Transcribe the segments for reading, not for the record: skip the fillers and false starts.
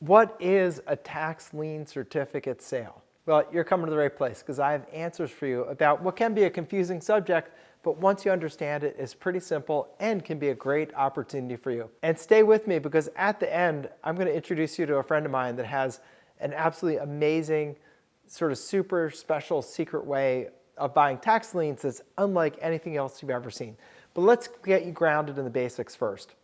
What is a tax lien certificate sale? Well, you're coming to the right place because I have answers for you about what can be a confusing subject, but once you understand it, it's pretty simple and can be a great opportunity for you. And stay with me because at the end, I'm going to introduce you to a friend of mine that has an absolutely amazing, sort of super special secret way of buying tax liens that's unlike anything else you've ever seen. But let's get you grounded in the basics first.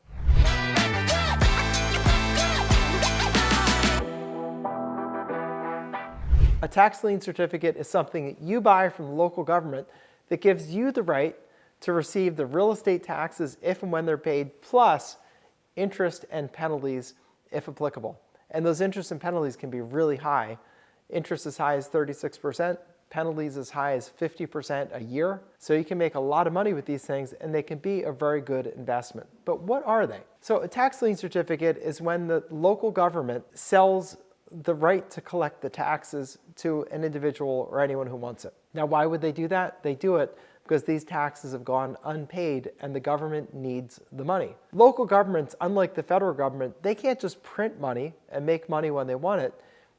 A tax lien certificate is something that you buy from the local government that gives you the right to receive the real estate taxes if and when they're paid, plus interest and penalties if applicable. And those interest and penalties can be really high. Interest as high as 36%, penalties as high as 50% a year. So you can make a lot of money with these things and they can be a very good investment. But what are they? So a tax lien certificate is when the local government sells the right to collect the taxes to an individual or anyone who wants it. Now, why would they do that? They do it because these taxes have gone unpaid and the government needs the money. Local governments, unlike the federal government, they can't just print money and make money when they want it.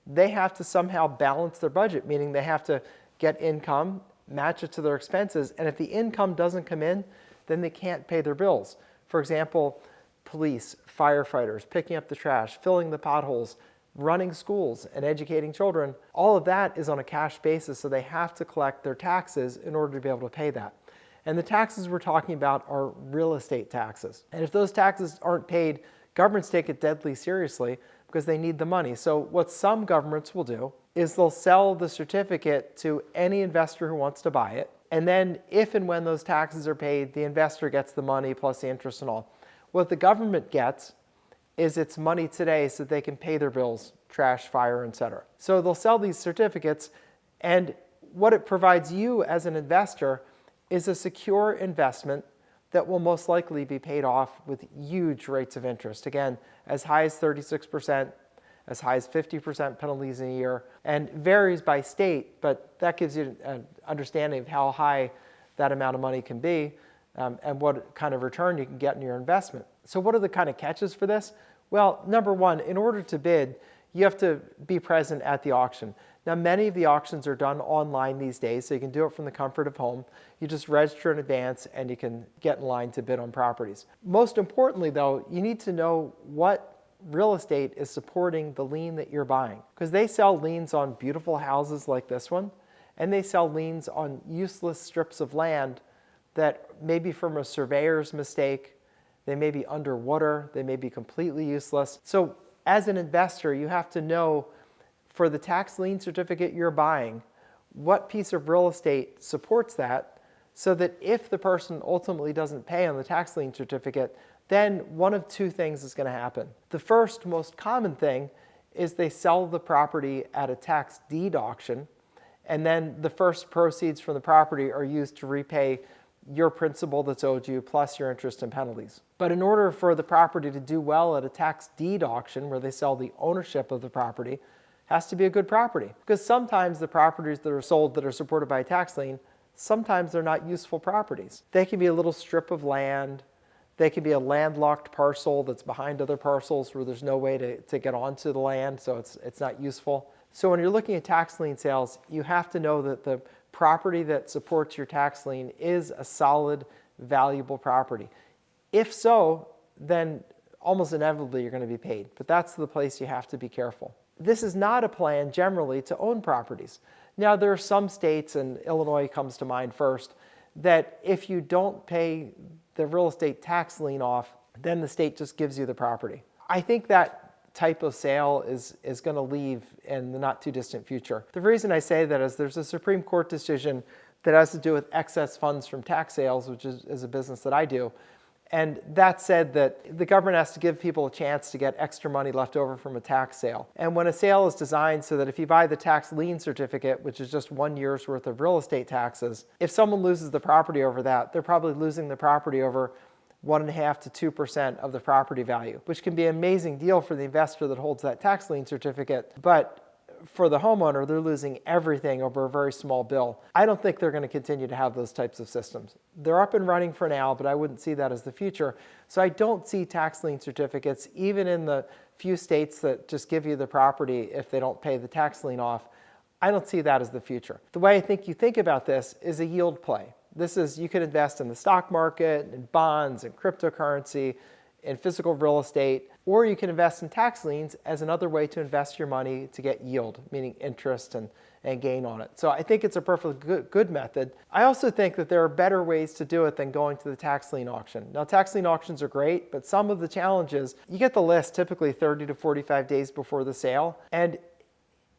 They have to somehow balance their budget, meaning they have to get income, match it to their expenses, and if the income doesn't come in, then they can't pay their bills. For example, police, firefighters, picking up the trash, filling the potholes, running schools and educating children, all of that is on a cash basis, so they have to collect their taxes in order to be able to pay that. And the taxes we're talking about are real estate taxes. And if those taxes aren't paid, governments take it deadly seriously because they need the money. So what some governments will do is they'll sell the certificate to any investor who wants to buy it. And then if and when those taxes are paid, the investor gets the money plus the interest and all. What the government gets is its money today so that they can pay their bills, trash, fire, etc. So they'll sell these certificates, and what it provides you as an investor is a secure investment that will most likely be paid off with huge rates of interest. Again, as high as 36%, as high as 50% penalties in a year, and varies by state, but that gives you an understanding of how high that amount of money can be and what kind of return you can get in your investment. So what are the kind of catches for this? Well, number one, in order to bid, you have to be present at the auction. Now, many of the auctions are done online these days, so you can do it from the comfort of home. You just register in advance and you can get in line to bid on properties. Most importantly, though, you need to know what real estate is supporting the lien that you're buying, because they sell liens on beautiful houses like this one, and they sell liens on useless strips of land that may be from a surveyor's mistake. They may be underwater, they may be completely useless. So as an investor, you have to know for the tax lien certificate you're buying, what piece of real estate supports that, so that if the person ultimately doesn't pay on the tax lien certificate, then one of two things is going to happen. The first most common thing is they sell the property at a tax deed auction, and then the first proceeds from the property are used to repay your principal that's owed you plus your interest and penalties. But in order for the property to do well at a tax deed auction where they sell the ownership of the property, has to be a good property. Because sometimes the properties that are sold that are supported by a tax lien, sometimes they're not useful properties. They can be a little strip of land. They can be a landlocked parcel that's behind other parcels where there's no way to get onto the land, so it's not useful. So when you're looking at tax lien sales, you have to know that the property that supports your tax lien is a solid, valuable property. If so, then almost inevitably you're going to be paid. But that's the place you have to be careful. This is not a plan generally to own properties. Now, there are some states, and Illinois comes to mind first, that if you don't pay the real estate tax lien off, then the state just gives you the property. I think that type of sale is going to leave in the not too distant future. The reason I say that is there's a Supreme Court decision that has to do with excess funds from tax sales, which is a business that I do. And that said that the government has to give people a chance to get extra money left over from a tax sale. And when a sale is designed so that if you buy the tax lien certificate, which is just 1 year's worth of real estate taxes, if someone loses the property over that, they're probably losing the property over 1.5% to 2% of the property value, which can be an amazing deal for the investor that holds that tax lien certificate. But for the homeowner, they're losing everything over a very small bill. I don't think they're going to continue to have those types of systems. They're up and running for now, but I wouldn't see that as the future. So I don't see tax lien certificates, even in the few states that just give you the property if they don't pay the tax lien off. I don't see that as the future. The way I think you think about this is a yield play. This is, you could invest in the stock market, in bonds, in cryptocurrency, in physical real estate, or you can invest in tax liens as another way to invest your money to get yield, meaning interest and gain on it. So I think it's a perfectly good method. I also think that there are better ways to do it than going to the tax lien auction. Now, tax lien auctions are great, but some of the challenges, you get the list typically 30 to 45 days before the sale, and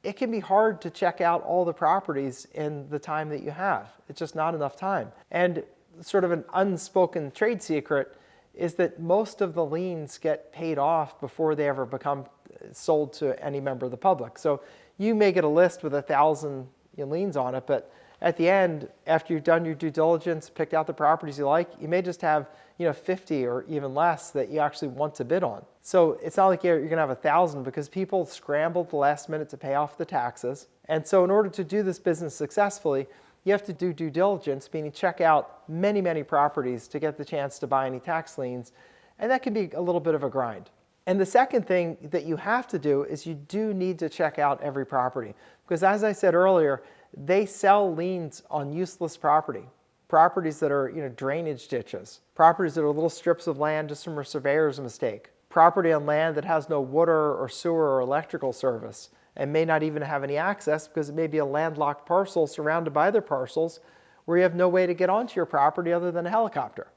it can be hard to check out all the properties in the time that you have. It's just not enough time. And sort of an unspoken trade secret is that most of the liens get paid off before they ever become sold to any member of the public. So you may get a list with 1,000 liens on it, but at the end, after you've done your due diligence, picked out the properties you like, you may just have 50 or even less that you actually want to bid on. So it's not like you're going to have 1,000 because people scramble at the last minute to pay off the taxes. And so in order to do this business successfully, you have to do due diligence, meaning check out many, many properties to get the chance to buy any tax liens. And that can be a little bit of a grind. And the second thing that you have to do is you do need to check out every property. Because as I said earlier, they sell liens on useless property. Properties that are drainage ditches. Properties that are little strips of land just from a surveyor's mistake. Property on land that has no water or sewer or electrical service and may not even have any access because it may be a landlocked parcel surrounded by other parcels where you have no way to get onto your property other than a helicopter.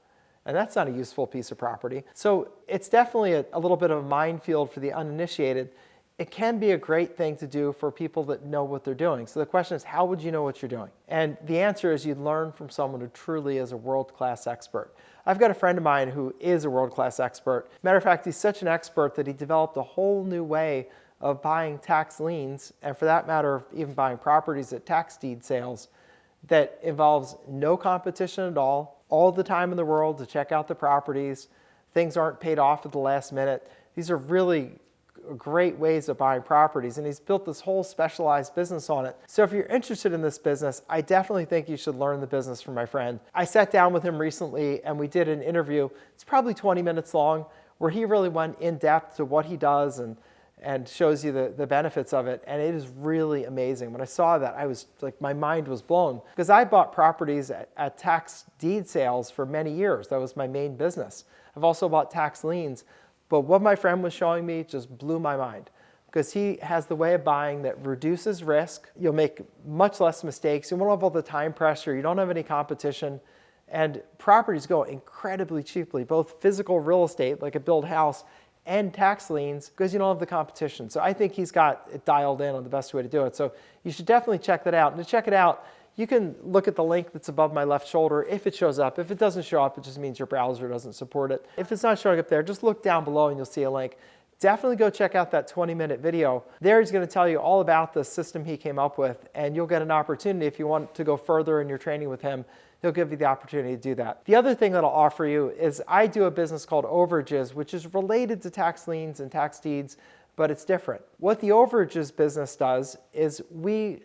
And that's not a useful piece of property. So it's definitely a little bit of a minefield for the uninitiated. It can be a great thing to do for people that know what they're doing. So the question is, how would you know what you're doing? And the answer is you learn from someone who truly is a world-class expert. I've got a friend of mine who is a world-class expert. Matter of fact, he's such an expert that he developed a whole new way of buying tax liens, and for that matter, even buying properties at tax deed sales, that involves no competition at all the time in the world to check out the properties. Things aren't paid off at the last minute. These are really great ways of buying properties, and he's built this whole specialized business on it. So if you're interested in this business, I definitely think you should learn the business from my friend. I sat down with him recently and we did an interview. It's probably 20 minutes long where he really went in depth to what he does and shows you the benefits of it. And it is really amazing. When I saw that, I was like, my mind was blown. Because I bought properties at tax deed sales for many years. That was my main business. I've also bought tax liens. But what my friend was showing me just blew my mind. Because he has the way of buying that reduces risk. You'll make much less mistakes. You won't have all the time pressure. You don't have any competition. And properties go incredibly cheaply, both physical real estate, like a built house, and tax liens, because you don't have the competition. So I think he's got it dialed in on the best way to do it. So you should definitely check that out. And to check it out, you can look at the link that's above my left shoulder if it shows up. If it doesn't show up, it just means your browser doesn't support it. If it's not showing up there, just look down below and you'll see a link. Definitely go check out that 20-minute video. There he's going to tell you all about the system he came up with, and you'll get an opportunity if you want to go further in your training with him. He'll give you the opportunity to do that. The other thing that I'll offer you is I do a business called Overages, which is related to tax liens and tax deeds, but it's different. What the Overages business does is we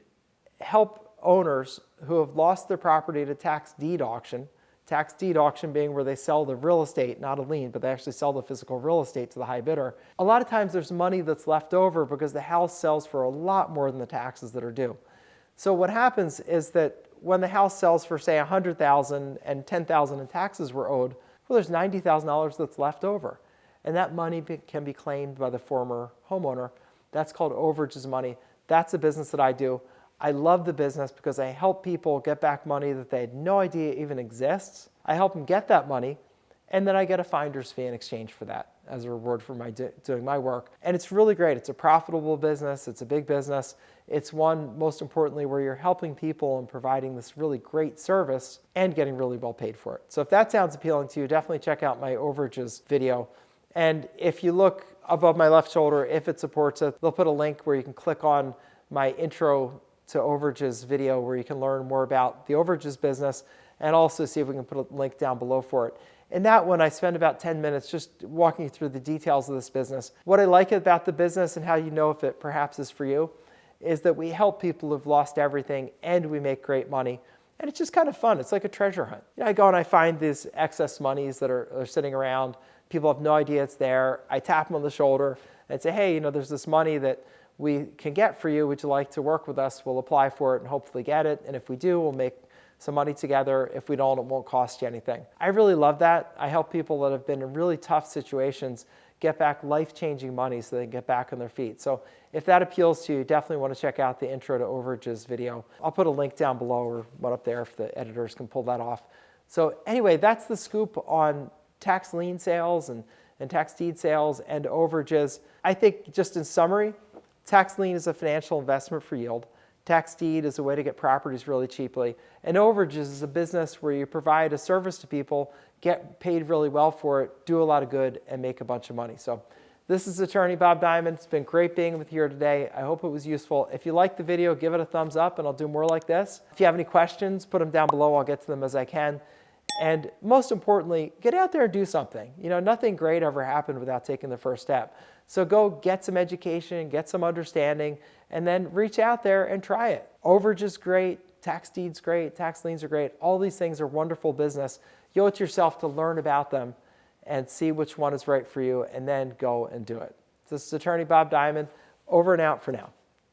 help owners who have lost their property at a tax deed auction being where they sell the real estate, not a lien, but they actually sell the physical real estate to the high bidder. A lot of times there's money that's left over because the house sells for a lot more than the taxes that are due. So what happens is that when the house sells for, say, $100,000 and $10,000 in taxes were owed, well, there's $90,000 that's left over. And that money can be claimed by the former homeowner. That's called overages money. That's a business that I do. I love the business because I help people get back money that they had no idea even exists. I help them get that money, and then I get a finder's fee in exchange for that as a reward for my doing my work. And it's really great. It's a profitable business. It's a big business. It's one, most importantly, where you're helping people and providing this really great service and getting really well paid for it. So if that sounds appealing to you, definitely check out my overages video. And if you look above my left shoulder, if it supports it, they'll put a link where you can click on my intro to overages video where you can learn more about the overages business and also see if we can put a link down below for it. In that one, I spend about 10 minutes just walking you through the details of this business. What I like about the business and how you know if it perhaps is for you is that we help people who've lost everything and we make great money. And it's just kind of fun. It's like a treasure hunt. I go and I find these excess monies that are sitting around. People have no idea it's there. I tap them on the shoulder and say, hey, there's this money that we can get for you. Would you like to work with us? We'll apply for it and hopefully get it. And if we do, we'll make some money together. If we don't, it won't cost you anything. I really love that. I help people that have been in really tough situations get back life-changing money so they can get back on their feet. So if that appeals to you, definitely want to check out the Intro to Overages video. I'll put a link down below or one up there if the editors can pull that off. So anyway, that's the scoop on tax lien sales and tax deed sales and overages. I think just in summary, tax lien is a financial investment for yield. Tax deed is a way to get properties really cheaply. And overages is a business where you provide a service to people, get paid really well for it, do a lot of good, and make a bunch of money. So this is Attorney Bob Diamond. It's been great being with you here today. I hope it was useful. If you liked the video, give it a thumbs up, and I'll do more like this. If you have any questions, put them down below. I'll get to them as I can. And most importantly, get out there and do something. Nothing great ever happened without taking the first step. So go get some education, get some understanding, and then reach out there and try it. Overage is great, tax deeds great, tax liens are great. All these things are wonderful business. You owe it to yourself to learn about them and see which one is right for you, and then go and do it. This is Attorney Bob Diamond, over and out for now.